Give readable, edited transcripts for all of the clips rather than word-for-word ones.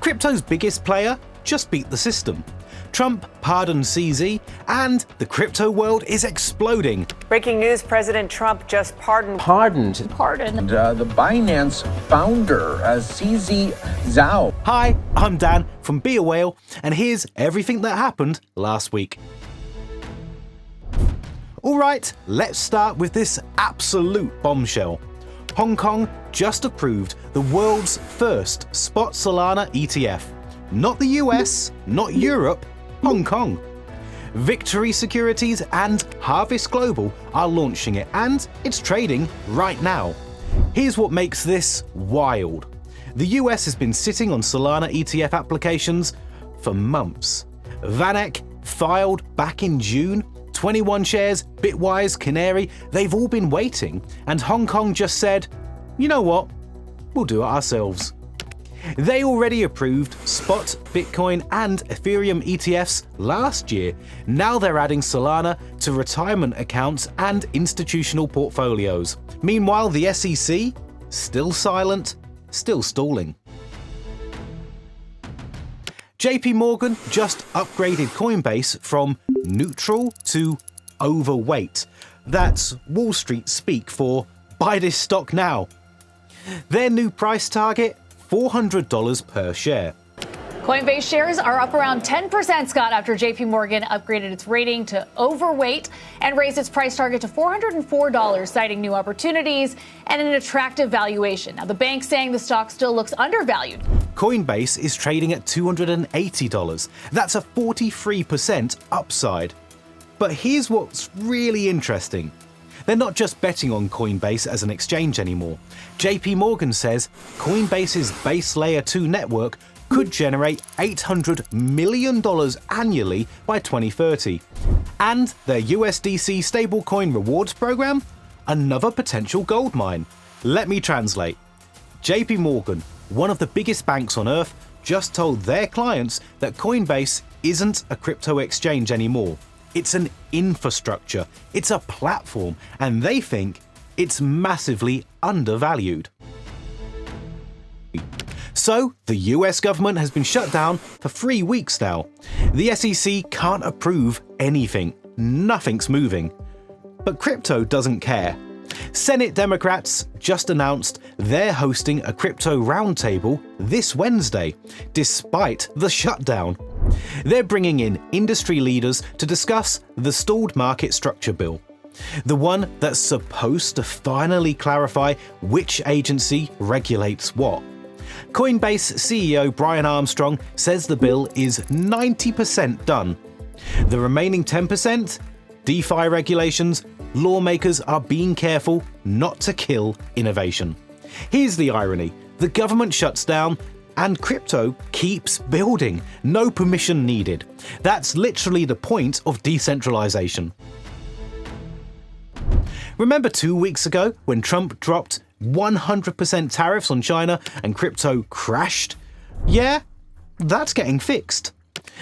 Crypto's biggest player just beat the system. Trump pardoned CZ, and the crypto world is exploding. Breaking news, President Trump just pardoned the Binance founder, CZ Zhao. Hi, I'm Dan from BeAWhale, and here's everything that happened last week. Alright, let's start with this absolute bombshell. Hong Kong just approved the world's first spot Solana ETF. Not the US, not Europe, Hong Kong. Victory Securities and Harvest Global are launching it, and it's trading right now. Here's what makes this wild. The US has been sitting on Solana ETF applications for months. VanEck filed back in June. 21 shares, Bitwise, Canary, they've all been waiting, and Hong Kong just said, you know what, we'll do it ourselves. They already approved spot, Bitcoin and Ethereum ETFs last year. Now they're adding Solana to retirement accounts and institutional portfolios. Meanwhile, the SEC, still silent, still stalling. JPMorgan just upgraded Coinbase from neutral to overweight. That's Wall Street speak for buy this stock now. Their new price target, $400 per share. Coinbase shares are up around 10%, Scott, after JPMorgan upgraded its rating to overweight and raised its price target to $404, citing new opportunities and an attractive valuation. Now, the bank saying the stock still looks undervalued. Coinbase is trading at $280. That's a 43% upside. But here's what's really interesting. They're not just betting on Coinbase as an exchange anymore. JPMorgan says Coinbase's base layer 2 network could generate $800 million annually by 2030. And their USDC stablecoin rewards program? Another potential gold mine. Let me translate. JPMorgan, one of the biggest banks on earth, just told their clients that Coinbase isn't a crypto exchange anymore. It's an infrastructure, it's a platform, and they think it's massively undervalued. So, the US government has been shut down for 3 weeks now. The SEC can't approve anything. Nothing's moving. But crypto doesn't care. Senate Democrats just announced they're hosting a crypto roundtable this Wednesday, despite the shutdown. They're bringing in industry leaders to discuss the stalled market structure bill, the one that's supposed to finally clarify which agency regulates what. Coinbase CEO Brian Armstrong says the bill is 90% done. The remaining 10%? DeFi regulations, lawmakers are being careful not to kill innovation. Here's the irony. The government shuts down and crypto keeps building. No permission needed. That's literally the point of decentralization. Remember 2 weeks ago when Trump dropped 100% tariffs on China and crypto crashed? Yeah, that's getting fixed.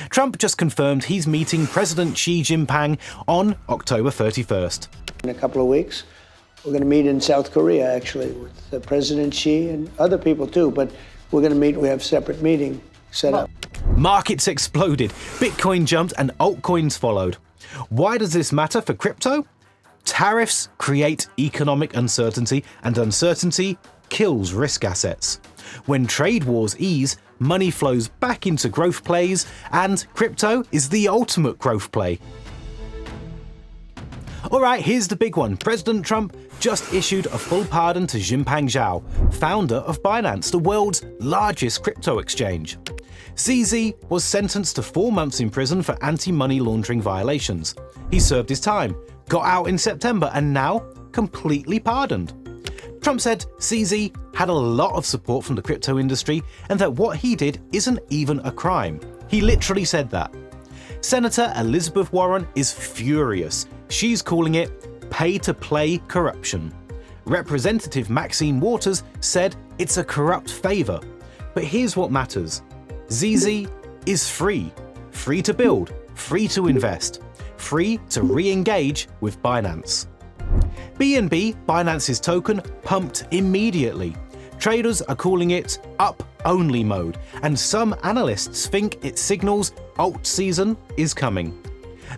Trump just confirmed he's meeting President Xi Jinping on October 31st. In a couple of weeks, we're going to meet in South Korea, actually, with President Xi and other people too, but we're going to meet, we have a separate meeting set up. Markets exploded, Bitcoin jumped and altcoins followed. Why does this matter for crypto? Tariffs create economic uncertainty, and uncertainty kills risk assets. When trade wars ease, money flows back into growth plays, and crypto is the ultimate growth play. Alright, here's the big one. President Trump just issued a full pardon to Jinping Zhao, founder of Binance, the world's largest crypto exchange. CZ was sentenced to 4 months in prison for anti-money laundering violations. He served his time, got out in September, and now completely pardoned. Trump said CZ had a lot of support from the crypto industry and that what he did isn't even a crime. He literally said that. Senator Elizabeth Warren is furious. She's calling it pay-to-play corruption. Representative Maxine Waters said it's a corrupt favor. But here's what matters. ZZ is free. Free to build, free to invest, free to re-engage with Binance. BNB, Binance's token, pumped immediately. Traders are calling it up only mode, and some analysts think it signals alt season is coming.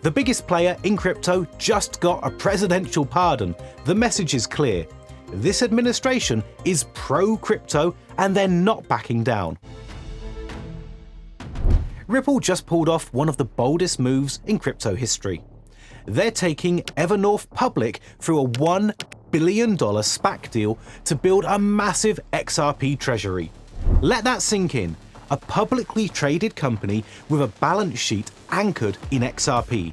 The biggest player in crypto just got a presidential pardon. The message is clear. This administration is pro-crypto and they're not backing down. Ripple just pulled off one of the boldest moves in crypto history. They're taking Evernorth public through a $1 billion SPAC deal to build a massive XRP treasury. Let that sink in. A publicly traded company with a balance sheet anchored in XRP.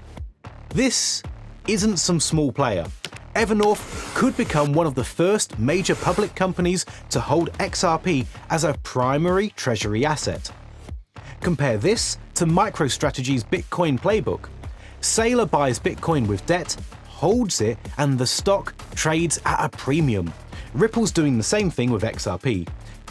This isn't some small player. Evernorth could become one of the first major public companies to hold XRP as a primary treasury asset. Compare this to MicroStrategy's Bitcoin playbook. Saylor buys Bitcoin with debt, holds it, and the stock trades at a premium. Ripple's doing the same thing with XRP.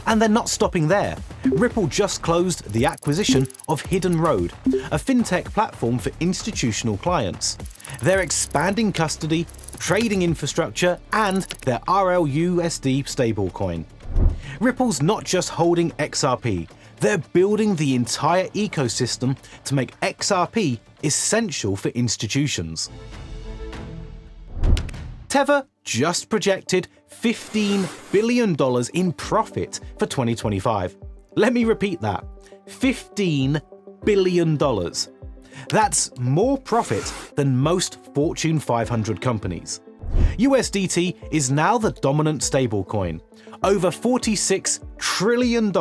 And they're not stopping there. Ripple just closed the acquisition of Hidden Road, a fintech platform for institutional clients. They're expanding custody, trading infrastructure, and their RLUSD stablecoin. Ripple's not just holding XRP, they're building the entire ecosystem to make XRP essential for institutions. Tether just projected $15 billion in profit for 2025. Let me repeat that. $15 billion. That's more profit than most Fortune 500 companies. USDT is now the dominant stablecoin. Over $46 trillion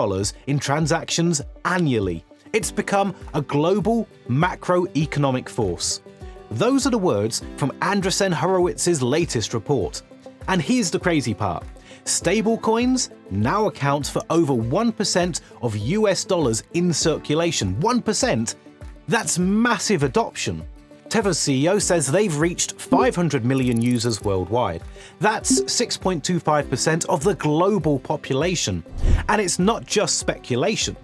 in transactions annually. It's become a global macroeconomic force. Those are the words from Andreessen Horowitz's latest report. And here's the crazy part. Stablecoins now account for over 1% of US dollars in circulation. 1%? That's massive adoption. Tether's CEO says they've reached 500 million users worldwide. That's 6.25% of the global population. And it's not just speculation.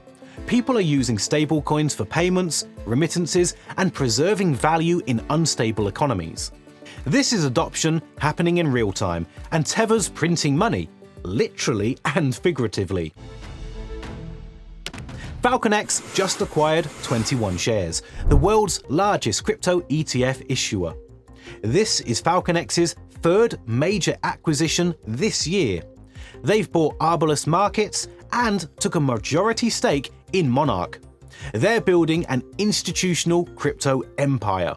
People are using stablecoins for payments, remittances, and preserving value in unstable economies. This is adoption happening in real time, and Tether's printing money, literally and figuratively. FalconX just acquired 21 shares, the world's largest crypto ETF issuer. This is FalconX's third major acquisition this year. They've bought Arbalest Markets and took a majority stake in Monarch. They're building an institutional crypto empire.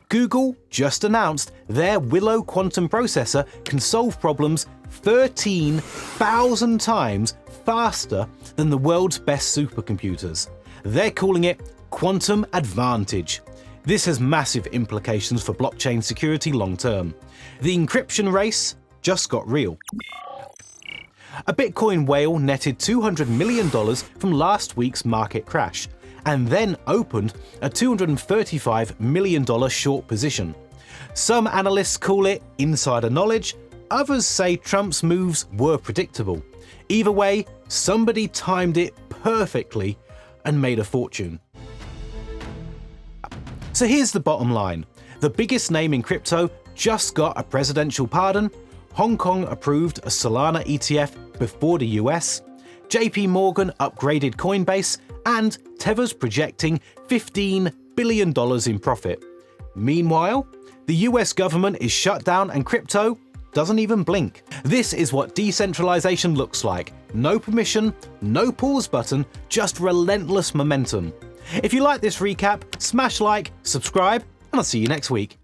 Google just announced their Willow quantum processor can solve problems 13,000 times faster than the world's best supercomputers. They're calling it Quantum Advantage. This has massive implications for blockchain security long term. The encryption race just got real. A Bitcoin whale netted $200 million from last week's market crash, and then opened a $235 million short position. Some analysts call it insider knowledge, others say Trump's moves were predictable. Either way, somebody timed it perfectly and made a fortune. So here's the bottom line. The biggest name in crypto just got a presidential pardon, Hong Kong approved a Solana ETF before the US, JPMorgan upgraded Coinbase, and Tether's projecting $15 billion in profit. Meanwhile, the US government is shut down and crypto doesn't even blink. This is what decentralization looks like. No permission, no pause button, just relentless momentum. If you like this recap, smash like, subscribe, and I'll see you next week.